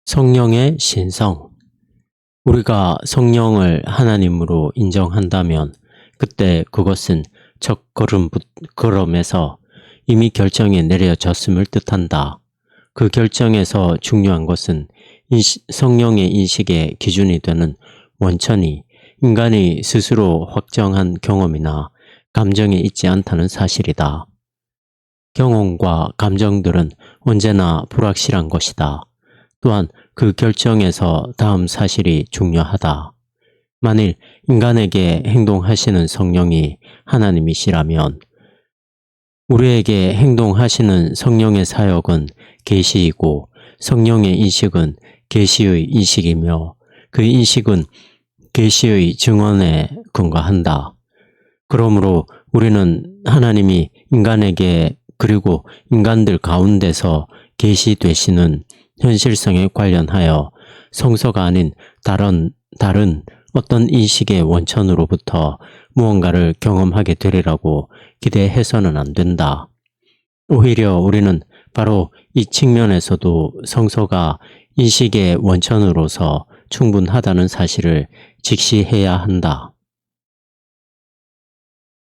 성령의 신성. 우리가 성령을 하나님으로 인정한다면 그때 그것은 첫 걸음에서 이미 결정이 내려졌음을 뜻한다. 그 결정에서 중요한 것은 성령의 인식의 기준이 되는 원천이 인간이 스스로 확정한 경험이나 감정이 있지 않다는 사실이다. 경험과 감정들은 언제나 불확실한 것이다. 또한 그 결정에서 다음 사실이 중요하다. 만일 인간에게 행동하시는 성령이 하나님이시라면 우리에게 행동하시는 성령의 사역은 계시이고 성령의 인식은 계시의 인식이며 그 인식은 계시의 증언에 근거한다. 그러므로 우리는 하나님이 인간에게 그리고 인간들 가운데서 계시되시는 현실성에 관련하여 성서가 아닌 다른 어떤 인식의 원천으로부터 무언가를 경험하게 되리라고 기대해서는 안 된다. 오히려 우리는 바로 이 측면에서도 성서가 인식의 원천으로서 충분하다는 사실을 직시해야 한다.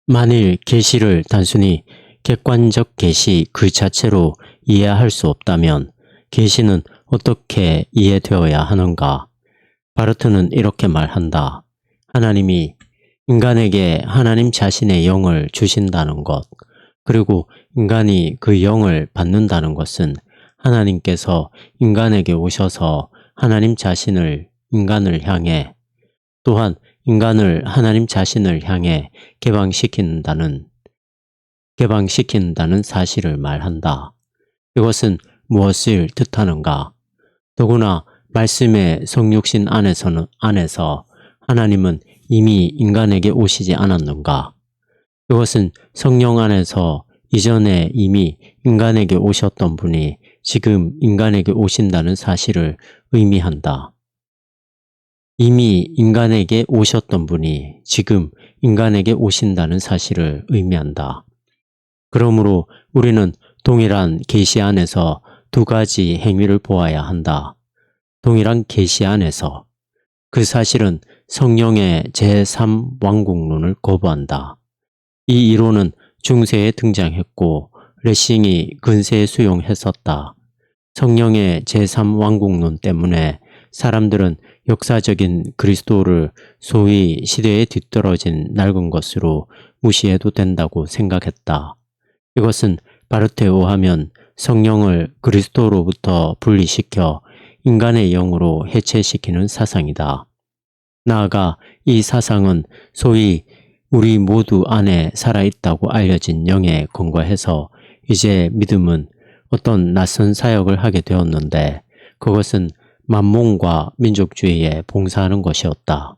만일 계시를 단순히 객관적 계시 그 자체로 이해할 수 없다면 계시는 어떻게 이해되어야 하는가? 바르트는 이렇게 말한다. 하나님이 인간에게 하나님 자신의 영을 주신다는 것, 그리고 인간이 그 영을 받는다는 것은 하나님께서 인간에게 오셔서 하나님 자신을 인간을 향해 또한 인간을 하나님 자신을 향해 개방시킨다는 사실을 말한다. 이것은 무엇을 뜻하는가? 더구나 말씀의 성육신 안에서 하나님은 이미 인간에게 오시지 않았는가? 이것은 성령 안에서 이전에 이미 인간에게 오셨던 분이 지금 인간에게 오신다는 사실을 의미한다. 이미 인간에게 오셨던 분이 지금 인간에게 오신다는 사실을 의미한다. 그러므로 우리는 동일한 계시 안에서 두 가지 행위를 보아야 한다. 동일한 계시 안에서 그 사실은 성령의 제3왕국론을 거부한다. 이 이론은 중세에 등장했고 레싱이 근세에 수용했었다. 성령의 제3왕국론 때문에 사람들은 역사적인 그리스도를 소위 시대에 뒤떨어진 낡은 것으로 무시해도 된다고 생각했다. 이것은 바르트에 의하면 성령을 그리스도로부터 분리시켜 인간의 영으로 해체시키는 사상이다. 나아가 이 사상은 소위 우리 모두 안에 살아있다고 알려진 영에 근거해서 이제 믿음은 어떤 낯선 사역을 하게 되었는데 그것은 만몽과 민족주의에 봉사하는 것이었다.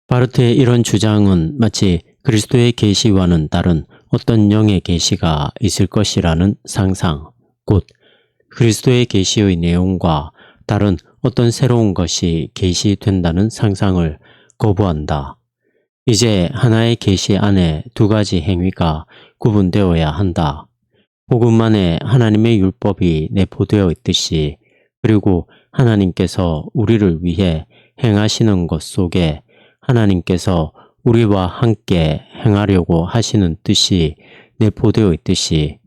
바르트의 이런 주장은 마치 그리스도의 계시와는 다른 어떤 영의 계시가 있을 것이라는 상상, 곧 그리스도의 계시의 내용과 다른 어떤 새로운 것이 계시된다는 상상을 거부한다. 이제 하나의 계시 안에 두 가지 행위가 구분되어야 한다. 복음 안에 하나님의 율법이 내포되어 있듯이 그리고 하나님께서 우리를 위해 행하시는 것 속에 하나님께서 우리와 함께 행하려고 하시는 뜻이 내포되어 있듯이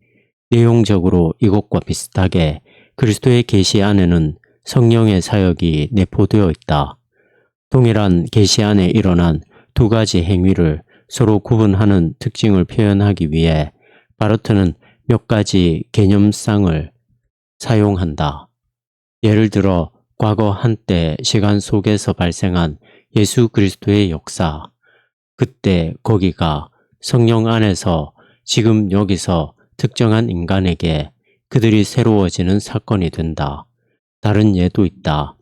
내용적으로 이것과 비슷하게 그리스도의 계시 안에는 성령의 사역이 내포되어 있다. 동일한 계시 안에 일어난 두 가지 행위를 서로 구분하는 특징을 표현하기 위해 바르트는 몇 가지 개념상을 사용한다. 예를 들어 과거 한때 시간 속에서 발생한 예수 그리스도의 역사, 그때 거기가 성령 안에서 지금 여기서 특정한 인간에게 그들이 새로워지는 사건이 된다. 다른 예도 있다.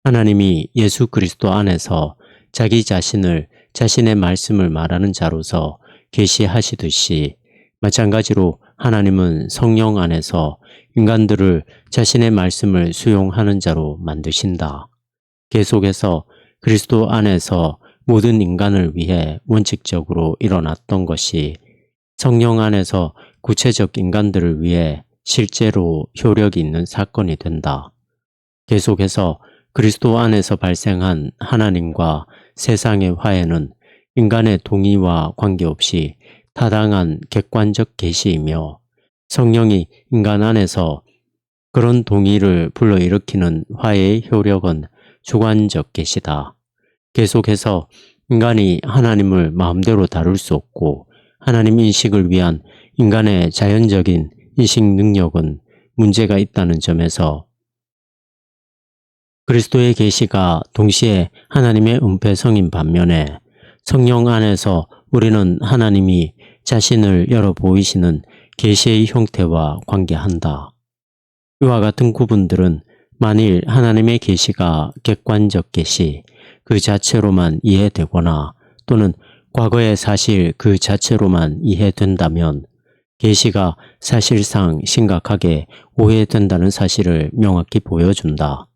하나님이 예수 그리스도 안에서 자기 자신을 자신의 말씀을 말하는 자로서 계시하시듯이 마찬가지로 하나님은 성령 안에서 인간들을 자신의 말씀을 수용하는 자로 만드신다. 계속해서 그리스도 안에서 모든 인간을 위해 원칙적으로 일어났던 것이 성령 안에서 구체적 인간들을 위해 실제로 효력이 있는 사건이 된다. 계속해서 그리스도 안에서 발생한 하나님과 세상의 화해는 인간의 동의와 관계없이 타당한 객관적 계시이며 성령이 인간 안에서 그런 동의를 불러일으키는 화해의 효력은 주관적 계시다. 계속해서 인간이 하나님을 마음대로 다룰 수 없고 하나님 인식을 위한 인간의 자연적인 인식 능력은 문제가 있다는 점에서 그리스도의 계시가 동시에 하나님의 은폐성인 반면에 성령 안에서 우리는 하나님이 자신을 열어 보이시는 계시의 형태와 관계한다. 이와 같은 구분들은 만일 하나님의 계시가 객관적 계시 그 자체로만 이해되거나 또는 과거의 사실 그 자체로만 이해된다면 계시가 사실상 심각하게 오해된다는 사실을 명확히 보여준다.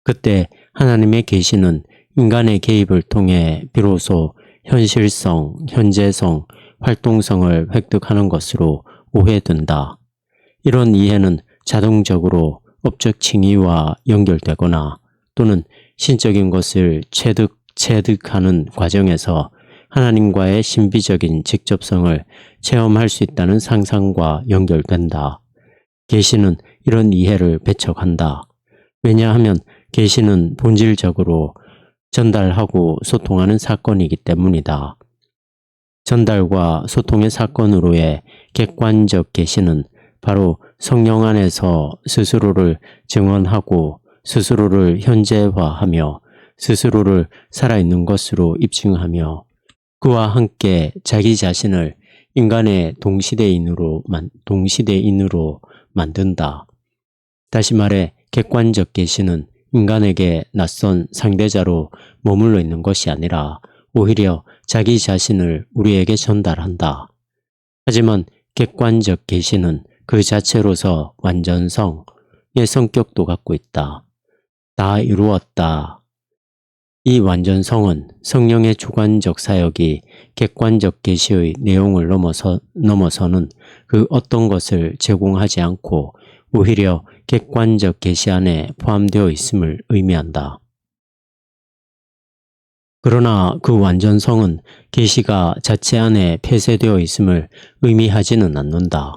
그때 하나님의 계시는 인간의 개입을 통해 비로소 현실성, 현재성, 활동성을 획득하는 것으로 오해된다. 이런 이해는 자동적으로 업적 칭의와 연결되거나 또는 신적인 것을 체득하는 과정에서 하나님과의 신비적인 직접성을 체험할 수 있다는 상상과 연결된다. 계시는 이런 이해를 배척한다. 왜냐하면 계시는 본질적으로 전달하고 소통하는 사건이기 때문이다. 전달과 소통의 사건으로의 객관적 계시는 바로 성령 안에서 스스로를 증언하고 스스로를 현재화하며 스스로를 살아있는 것으로 입증하며 그와 함께 자기 자신을 인간의 동시대인으로 만든다. 다시 말해 객관적 계시는 인간에게 낯선 상대자로 머물러 있는 것이 아니라 오히려 자기 자신을 우리에게 전달한다. 하지만 객관적 계시는 그 자체로서 완전성의 성격도 갖고 있다. 다 이루었다. 이 완전성은 성령의 주관적 사역이 객관적 계시의 내용을 넘어서는 그 어떤 것을 제공하지 않고 오히려 객관적 계시 안에 포함되어 있음을 의미한다. 그러나 그 완전성은 계시가 자체 안에 폐쇄되어 있음을 의미하지는 않는다.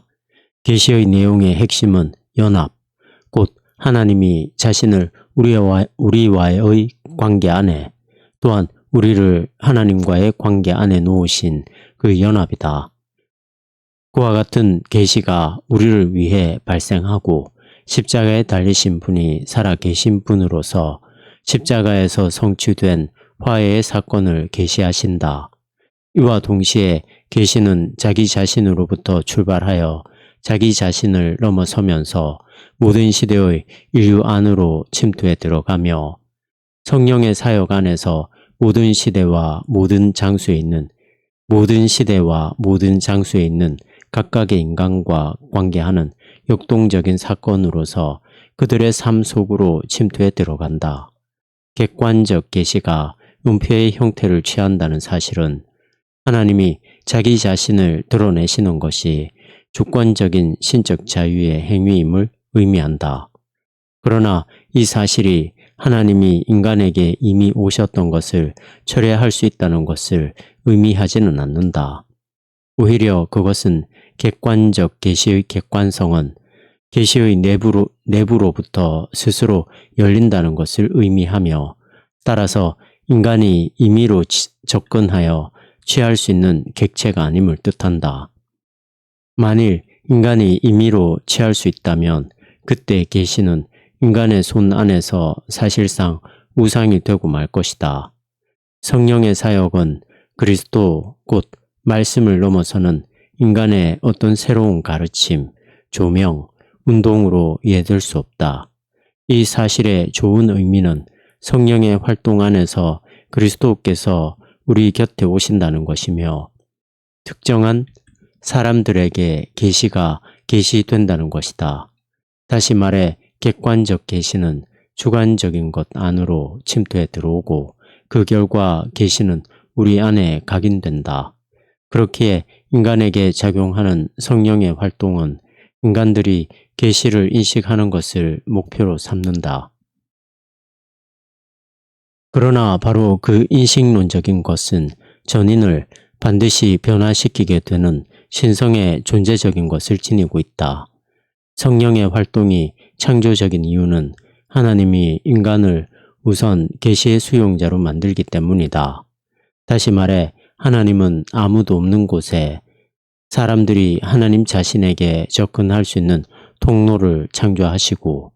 계시의 내용의 핵심은 연합, 곧 하나님이 자신을 우리와의 관계 안에 또한 우리를 하나님과의 관계 안에 놓으신 그 연합이다. 그와 같은 계시가 우리를 위해 발생하고 십자가에 달리신 분이 살아 계신 분으로서 십자가에서 성취된 화해의 사건을 계시하신다. 이와 동시에 계시는 자기 자신으로부터 출발하여 자기 자신을 넘어서면서 모든 시대의 인류 안으로 침투해 들어가며 성령의 사역 안에서 모든 시대와 모든 장소에 있는 각각의 인간과 관계하는 역동적인 사건으로서 그들의 삶 속으로 침투해 들어간다. 객관적 계시가 은폐의 형태를 취한다는 사실은 하나님이 자기 자신을 드러내시는 것이 주권적인 신적 자유의 행위임을 의미한다. 그러나 이 사실이 하나님이 인간에게 이미 오셨던 것을 철회할 수 있다는 것을 의미하지는 않는다. 오히려 그것은 객관적 계시의 객관성은 계시의 내부로부터 스스로 열린다는 것을 의미하며 따라서 인간이 임의로 접근하여 취할 수 있는 객체가 아님을 뜻한다. 만일 인간이 임의로 취할 수 있다면 그때 계시는 인간의 손 안에서 사실상 우상이 되고 말 것이다. 성령의 사역은 그리스도 곧 말씀을 넘어서는 인간의 어떤 새로운 가르침, 조명, 운동으로 이해될 수 없다. 이 사실의 좋은 의미는 성령의 활동 안에서 그리스도께서 우리 곁에 오신다는 것이며 특정한 사람들에게 계시가 계시된다는 것이다. 다시 말해 객관적 계시는 주관적인 것 안으로 침투해 들어오고 그 결과 계시는 우리 안에 각인된다. 그렇기에 인간에게 작용하는 성령의 활동은 인간들이 계시를 인식하는 것을 목표로 삼는다. 그러나 바로 그 인식론적인 것은 전인을 반드시 변화시키게 되는 신성의 존재적인 것을 지니고 있다. 성령의 활동이 창조적인 이유는 하나님이 인간을 우선 계시의 수용자로 만들기 때문이다. 다시 말해 하나님은 아무도 없는 곳에 사람들이 하나님 자신에게 접근할 수 있는 통로를 창조하시고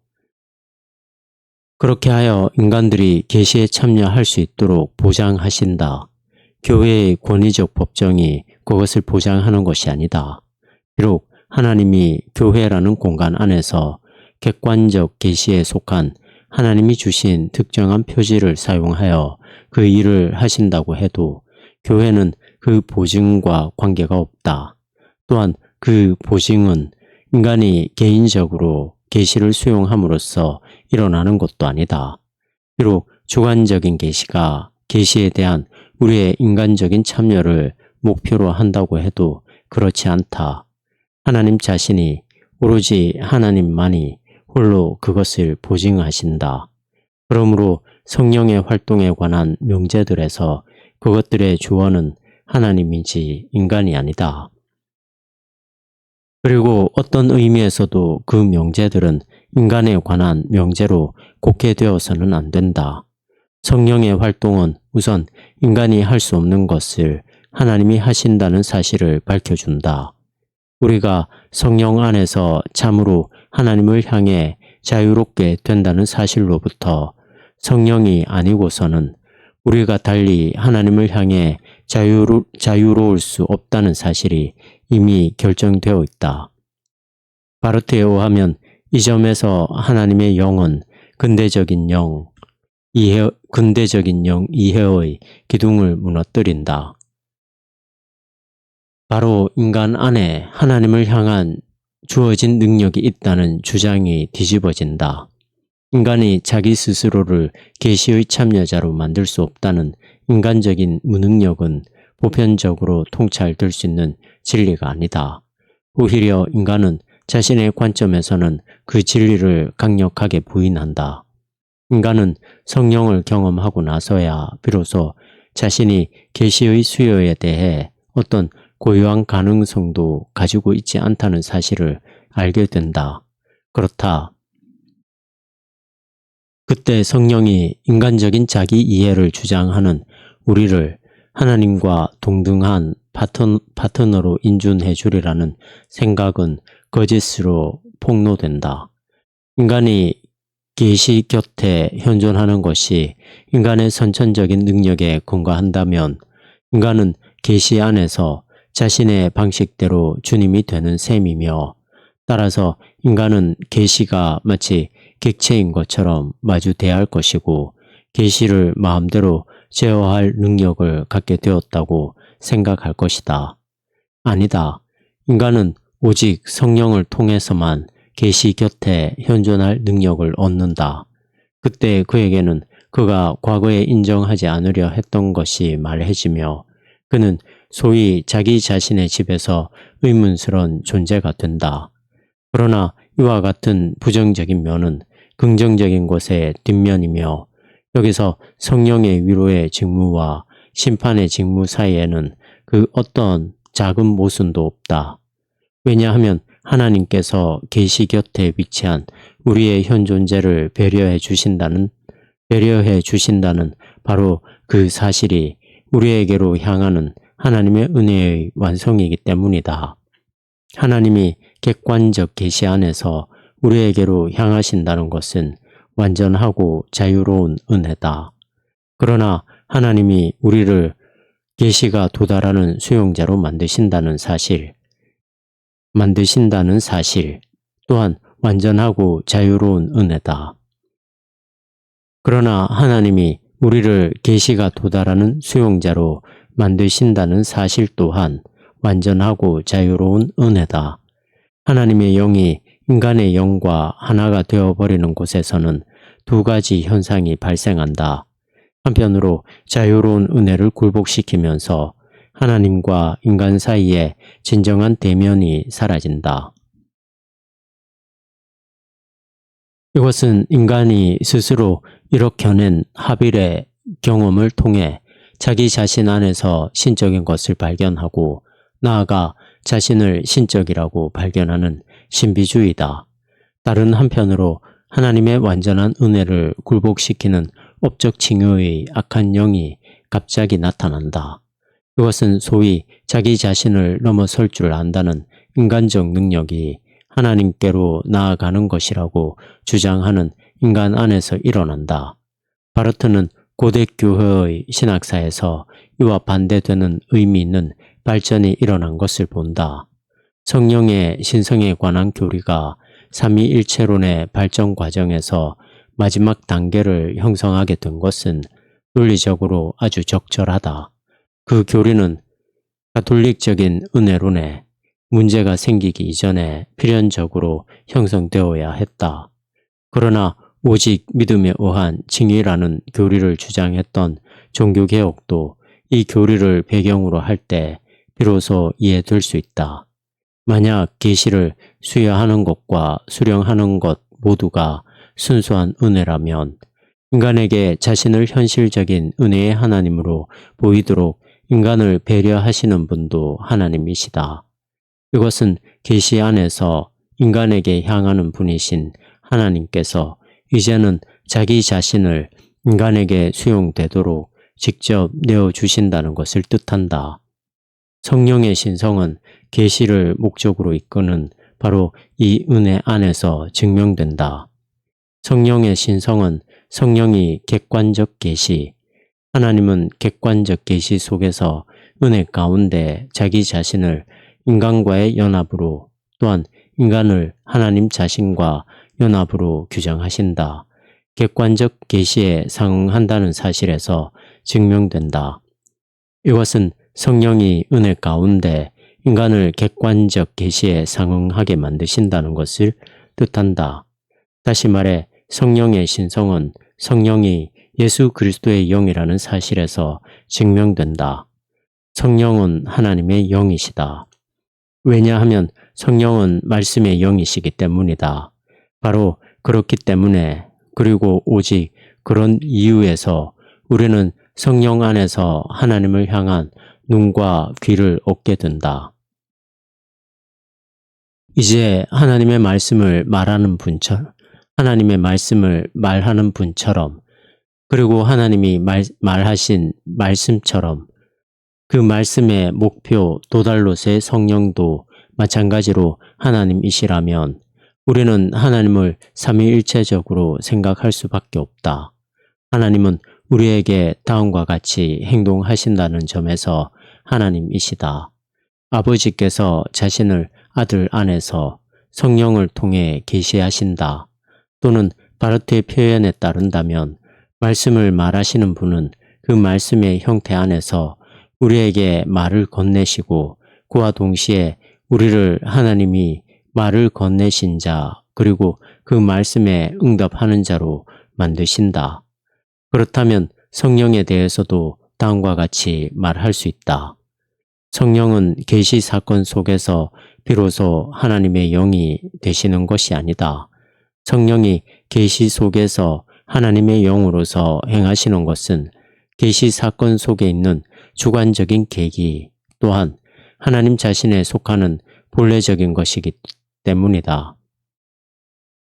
그렇게 하여 인간들이 계시에 참여할 수 있도록 보장하신다. 교회의 권위적 법정이 그것을 보장하는 것이 아니다. 비록 하나님이 교회라는 공간 안에서 객관적 계시에 속한 하나님이 주신 특정한 표지를 사용하여 그 일을 하신다고 해도 교회는 그 보증과 관계가 없다. 또한 그 보증은 인간이 개인적으로 계시를 수용함으로써 일어나는 것도 아니다. 비록 주관적인 계시가 계시에 대한 우리의 인간적인 참여를 목표로 한다고 해도 그렇지 않다. 하나님 자신이 오로지 하나님만이 홀로 그것을 보증하신다. 그러므로 성령의 활동에 관한 명제들에서 그것들의 주어는 하나님이지 인간이 아니다. 그리고 어떤 의미에서도 그 명제들은 인간에 관한 명제로 곡해되어서는 안 된다. 성령의 활동은 우선 인간이 할 수 없는 것을 하나님이 하신다는 사실을 밝혀준다. 우리가 성령 안에서 참으로 하나님을 향해 자유롭게 된다는 사실로부터 성령이 아니고서는 우리가 달리 하나님을 향해 자유로울 수 없다는 사실이 이미 결정되어 있다. 바르트에 의하면 이 점에서 하나님의 영은 근대적인 영 이해의 기둥을 무너뜨린다. 바로 인간 안에 하나님을 향한 주어진 능력이 있다는 주장이 뒤집어진다. 인간이 자기 스스로를 계시의 참여자로 만들 수 없다는 인간적인 무능력은 보편적으로 통찰될 수 있는 진리가 아니다. 오히려 인간은 자신의 관점에서는 그 진리를 강력하게 부인한다. 인간은 성령을 경험하고 나서야 비로소 자신이 계시의 수요에 대해 어떤 고유한 가능성도 가지고 있지 않다는 사실을 알게 된다. 그렇다. 그때 성령이 인간적인 자기 이해를 주장하는 우리를 하나님과 동등한 파트너로 인준해 주리라는 생각은 거짓으로 폭로된다. 인간이 계시 곁에 현존하는 것이 인간의 선천적인 능력에 근거한다면 인간은 계시 안에서 자신의 방식대로 주님이 되는 셈이며 따라서 인간은 계시가 마치 객체인 것처럼 마주 대할 것이고 계시를 마음대로 제어할 능력을 갖게 되었다고 생각할 것이다. 아니다. 인간은 오직 성령을 통해서만 계시 곁에 현존할 능력을 얻는다. 그때 그에게는 그가 과거에 인정하지 않으려 했던 것이 말해지며 그는 소위 자기 자신의 집에서 의문스러운 존재가 된다. 그러나 이와 같은 부정적인 면은 긍정적인 것의 뒷면이며 여기서 성령의 위로의 직무와 심판의 직무 사이에는 그 어떤 작은 모순도 없다. 왜냐하면 하나님께서 계시 곁에 위치한 우리의 현존재를 배려해 주신다는 바로 그 사실이 우리에게로 향하는 하나님의 은혜의 완성이기 때문이다. 하나님이 객관적 계시 안에서 우리에게로 향하신다는 것은 완전하고 자유로운 은혜다. 그러나 하나님이 우리를 계시가 도달하는 수용자로 만드신다는 사실 또한 완전하고 자유로운 은혜다. 그러나 하나님이 우리를 계시가 도달하는 수용자로 만드신다는 사실 또한 완전하고 자유로운 은혜다. 하나님의 영이 인간의 영과 하나가 되어버리는 곳에서는 두 가지 현상이 발생한다. 한편으로 자유로운 은혜를 굴복시키면서 하나님과 인간 사이에 진정한 대면이 사라진다. 이것은 인간이 스스로 이뤄낸 합일의 경험을 통해 자기 자신 안에서 신적인 것을 발견하고 나아가 자신을 신적이라고 발견하는 신비주의다. 다른 한편으로 하나님의 완전한 은혜를 굴복시키는 업적 칭의의 악한 영이 갑자기 나타난다. 이것은 소위 자기 자신을 넘어설 줄 안다는 인간적 능력이 하나님께로 나아가는 것이라고 주장하는 인간 안에서 일어난다. 바르트는 고대 교회의 신학사에서 이와 반대되는 의미 있는 발전이 일어난 것을 본다. 성령의 신성에 관한 교리가 삼위일체론의 발전 과정에서 마지막 단계를 형성하게 된 것은 논리적으로 아주 적절하다. 그 교리는 가톨릭적인 은혜론에 문제가 생기기 이전에 필연적으로 형성되어야 했다. 그러나 오직 믿음에 의한 칭의라는 교리를 주장했던 종교개혁도 이 교리를 배경으로 할 때 비로소 이해될 수 있다. 만약 계시를 수여하는 것과 수령하는 것 모두가 순수한 은혜라면 인간에게 자신을 현실적인 은혜의 하나님으로 보이도록 인간을 배려하시는 분도 하나님이시다. 이것은 계시 안에서 인간에게 향하는 분이신 하나님께서 이제는 자기 자신을 인간에게 수용되도록 직접 내어주신다는 것을 뜻한다. 성령의 신성은 계시를 목적으로 이끄는 바로 이 은혜 안에서 증명된다. 성령의 신성은 성령이 객관적 계시, 하나님은 객관적 계시 속에서 은혜 가운데 자기 자신을 인간과의 연합으로 또한 인간을 하나님 자신과 연합으로 규정하신다. 객관적 계시에 상응한다는 사실에서 증명된다. 이것은 성령이 은혜 가운데 인간을 객관적 계시에 상응하게 만드신다는 것을 뜻한다. 다시 말해 성령의 신성은 성령이 예수 그리스도의 영이라는 사실에서 증명된다. 성령은 하나님의 영이시다. 왜냐하면 성령은 말씀의 영이시기 때문이다. 바로 그렇기 때문에 그리고 오직 그런 이유에서 우리는 성령 안에서 하나님을 향한 눈과 귀를 얻게 된다. 이제 하나님의 말씀을 말하는 분처럼, 하나님의 말씀을 말하는 분처럼, 그리고 하나님이 말하신 말씀처럼 그 말씀의 목표 도달로서의 성령도 마찬가지로 하나님이시라면 우리는 하나님을 삼위일체적으로 생각할 수밖에 없다. 하나님은 우리에게 다음과 같이 행동하신다는 점에서 하나님이시다. 아버지께서 자신을 아들 안에서 성령을 통해 계시하신다. 또는 바르트의 표현에 따른다면 말씀을 말하시는 분은 그 말씀의 형태 안에서 우리에게 말을 건네시고 그와 동시에 우리를 하나님이 말을 건네신 자 그리고 그 말씀에 응답하는 자로 만드신다. 그렇다면 성령에 대해서도 다음과 같이 말할 수 있다. 성령은 계시 사건 속에서 비로소 하나님의 영이 되시는 것이 아니다. 성령이 계시 속에서 하나님의 영으로서 행하시는 것은 계시 사건 속에 있는 주관적인 계기 또한 하나님 자신에 속하는 본래적인 것이기 때문이다.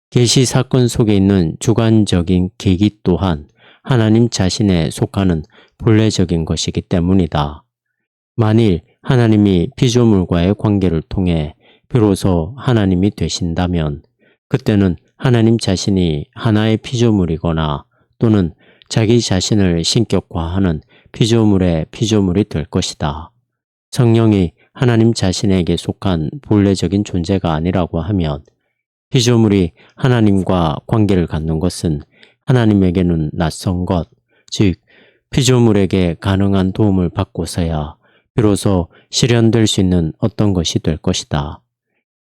계시 사건 속에 있는 주관적인 계기 또한 하나님 자신에 속하는 본래적인 것이기 때문이다. 만일 하나님이 피조물과의 관계를 통해 비로소 하나님이 되신다면 그때는 하나님 자신이 하나의 피조물이거나 또는 자기 자신을 신격화하는 피조물의 피조물이 될 것이다. 성령이 하나님 자신에게 속한 본래적인 존재가 아니라고 하면 피조물이 하나님과 관계를 갖는 것은 하나님에게는 낯선 것, 즉 피조물에게 가능한 도움을 받고서야 비로소 실현될 수 있는 어떤 것이 될 것이다.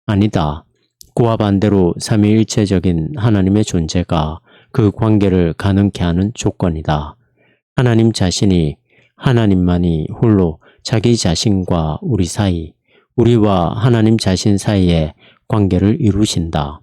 아니다. 그와 반대로 삼위일체적인 하나님의 존재가 그 관계를 가능케 하는 조건이다. 하나님 자신이 하나님만이 홀로 자기 자신과 우리 사이, 우리와 하나님 자신 사이에 관계를 이루신다.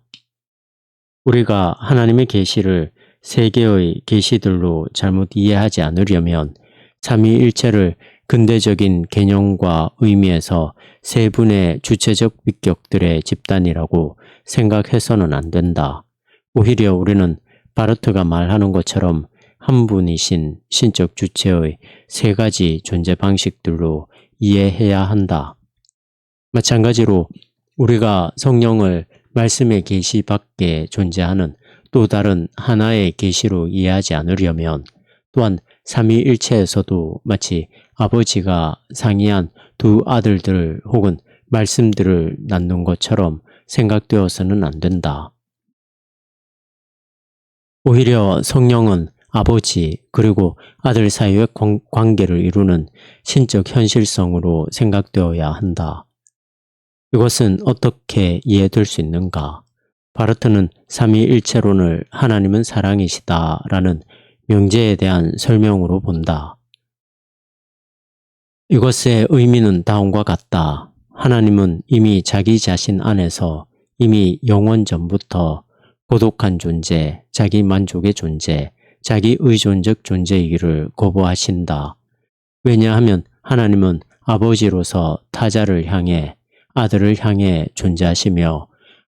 우리가 하나님의 계시를 세 개의 계시들로 잘못 이해하지 않으려면 삼위일체를 근대적인 개념과 의미에서 세 분의 주체적 위격들의 집단이라고 생각해서는 안 된다. 오히려 우리는 바르트가 말하는 것처럼 한 분이신 신적 주체의 세 가지 존재 방식들로 이해해야 한다. 마찬가지로 우리가 성령을 말씀의 계시 밖에 존재하는 또 다른 하나의 계시로 이해하지 않으려면 또한 삼위일체에서도 마치 아버지가 상이한 두 아들들 혹은 말씀들을 낳는 것처럼 생각되어서는 안 된다. 오히려 성령은 아버지 그리고 아들 사이의 관계를 이루는 신적 현실성으로 생각되어야 한다. 이것은 어떻게 이해될 수 있는가? 바르트는 삼위일체론을 하나님은 사랑이시다라는 명제에 대한 설명으로 본다. 이것의 의미는 다음과 같다. 하나님은 이미 자기 자신 안에서 이미 영원 전부터 고독한 존재, 자기 만족의 존재, 자기 의존적 존재이기를 거부하신다. 왜냐하면 하나님은 아버지로서 타자를 향해 아들을 향해 존재하시며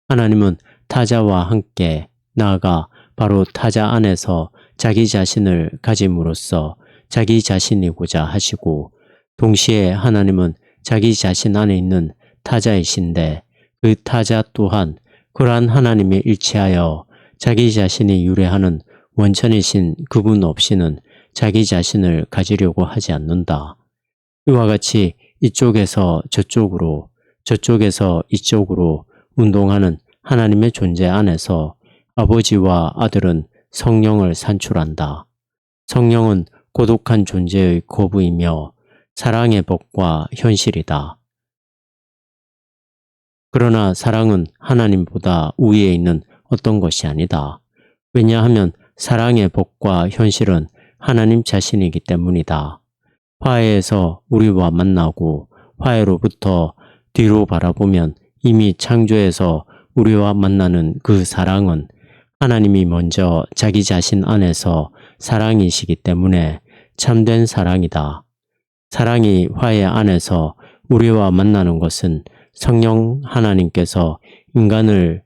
하나님은 타자와 함께 나아가 바로 타자 안에서 자기 자신을 가짐으로써 자기 자신이고자 하시고 동시에 하나님은 자기 자신 안에 있는 타자이신데 그 타자 또한 그러한 하나님에 일치하여 자기 자신이 유래하는 원천이신 그분 없이는 자기 자신을 가지려고 하지 않는다. 이와 같이 이쪽에서 저쪽으로 저쪽에서 이쪽으로 운동하는 하나님의 존재 안에서 아버지와 아들은 성령을 산출한다. 성령은 고독한 존재의 거부이며 사랑의 법과 현실이다. 그러나 사랑은 하나님보다 우위에 있는 어떤 것이 아니다. 왜냐하면 사랑의 법과 현실은 하나님 자신이기 때문이다. 화해에서 우리와 만나고 화해로부터 뒤로 바라보면 이미 창조에서 우리와 만나는 그 사랑은 하나님이 먼저 자기 자신 안에서 사랑이시기 때문에 참된 사랑이다. 사랑이 화해 안에서 우리와 만나는 것은 성령 하나님께서 인간을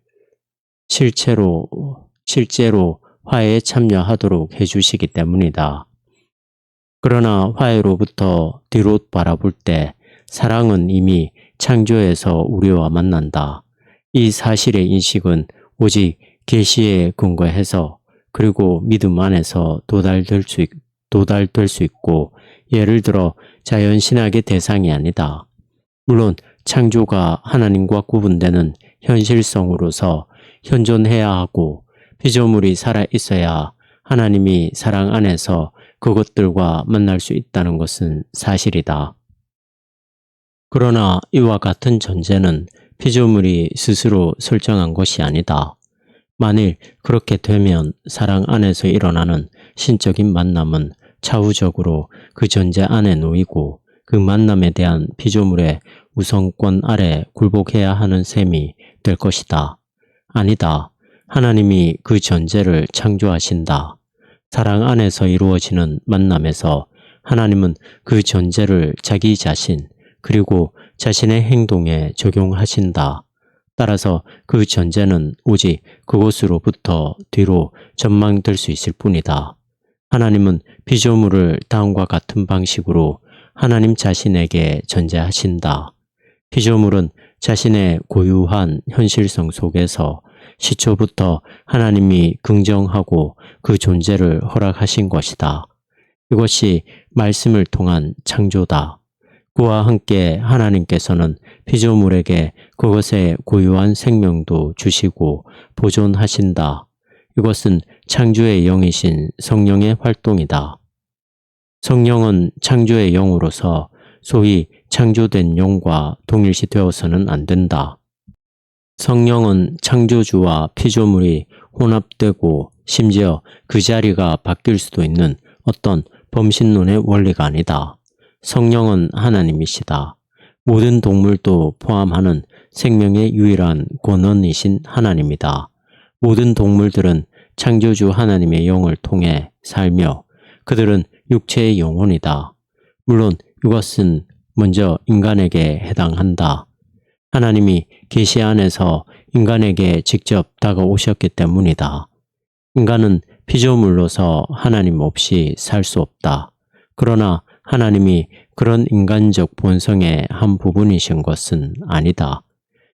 실제로 화해에 참여하도록 해주시기 때문이다. 그러나 화해로부터 뒤로 바라볼 때 사랑은 이미 창조에서 우리와 만난다. 이 사실의 인식은 오직 계시에 근거해서 그리고 믿음 안에서 도달될 수 있고 예를 들어 자연신학의 대상이 아니다. 물론 창조가 하나님과 구분되는 현실성으로서 현존해야 하고 피조물이 살아있어야 하나님이 사랑 안에서 그것들과 만날 수 있다는 것은 사실이다. 그러나 이와 같은 전제는 피조물이 스스로 설정한 것이 아니다. 만일 그렇게 되면 사랑 안에서 일어나는 신적인 만남은 차후적으로 그 전제 안에 놓이고 그 만남에 대한 피조물의 우선권 아래 굴복해야 하는 셈이 될 것이다. 아니다. 하나님이 그 전제를 창조하신다. 사랑 안에서 이루어지는 만남에서 하나님은 그 전제를 자기 자신 그리고 자신의 행동에 적용하신다. 따라서 그 전제는 오직 그곳으로부터 뒤로 전망될 수 있을 뿐이다. 하나님은 피조물을 다음과 같은 방식으로 하나님 자신에게 전제하신다. 피조물은 자신의 고유한 현실성 속에서 시초부터 하나님이 긍정하고 그 존재를 허락하신 것이다. 이것이 말씀을 통한 창조다. 그와 함께 하나님께서는 피조물에게 그것의 고유한 생명도 주시고 보존하신다. 이것은 창조의 영이신 성령의 활동이다. 성령은 창조의 영으로서 소위 창조된 영과 동일시 되어서는 안 된다. 성령은 창조주와 피조물이 혼합되고 심지어 그 자리가 바뀔 수도 있는 어떤 범신론의 원리가 아니다. 성령은 하나님이시다. 모든 동물도 포함하는 생명의 유일한 권원이신 하나님이다. 모든 동물들은 창조주 하나님의 영을 통해 살며 그들은 육체의 영혼이다. 물론 이것은 먼저 인간에게 해당한다. 하나님이 계시 안에서 인간에게 직접 다가오셨기 때문이다. 인간은 피조물로서 하나님 없이 살 수 없다. 그러나 하나님이 그런 인간적 본성의 한 부분이신 것은 아니다.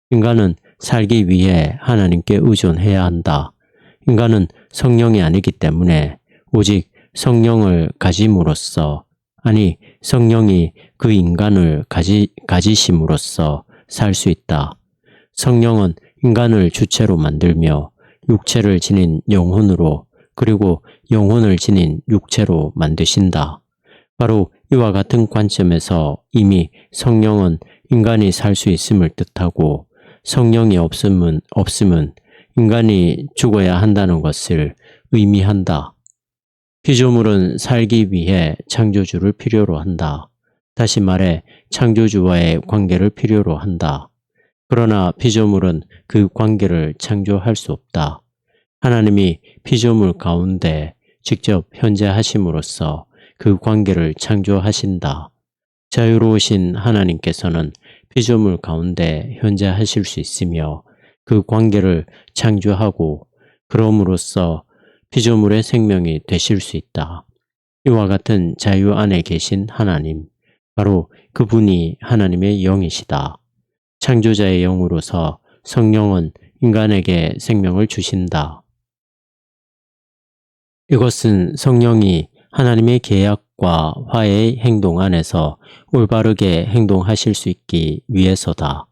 인간은 살기 위해 하나님께 의존해야 한다. 인간은 성령이 아니기 때문에 오직 성령을 가짐으로써, 아니 성령이 그 인간을 가지심으로써 살 수 있다. 성령은 인간을 주체로 만들며 육체를 지닌 영혼으로 그리고 영혼을 지닌 육체로 만드신다. 바로 이와 같은 관점에서 이미 성령은 인간이 살 수 있음을 뜻하고 성령이 없음은 인간이 죽어야 한다는 것을 의미한다. 피조물은 살기 위해 창조주를 필요로 한다. 다시 말해 창조주와의 관계를 필요로 한다. 그러나 피조물은 그 관계를 창조할 수 없다. 하나님이 피조물 가운데 직접 현재하심으로써 그 관계를 창조하신다. 자유로우신 하나님께서는 피조물 가운데 현재하실 수 있으며 그 관계를 창조하고 그럼으로써 피조물의 생명이 되실 수 있다. 이와 같은 자유 안에 계신 하나님, 바로 그분이 하나님의 영이시다. 창조자의 영으로서 성령은 인간에게 생명을 주신다. 이것은 성령이 하나님의 계약과 화해의 행동 안에서 올바르게 행동하실 수 있기 위해서다.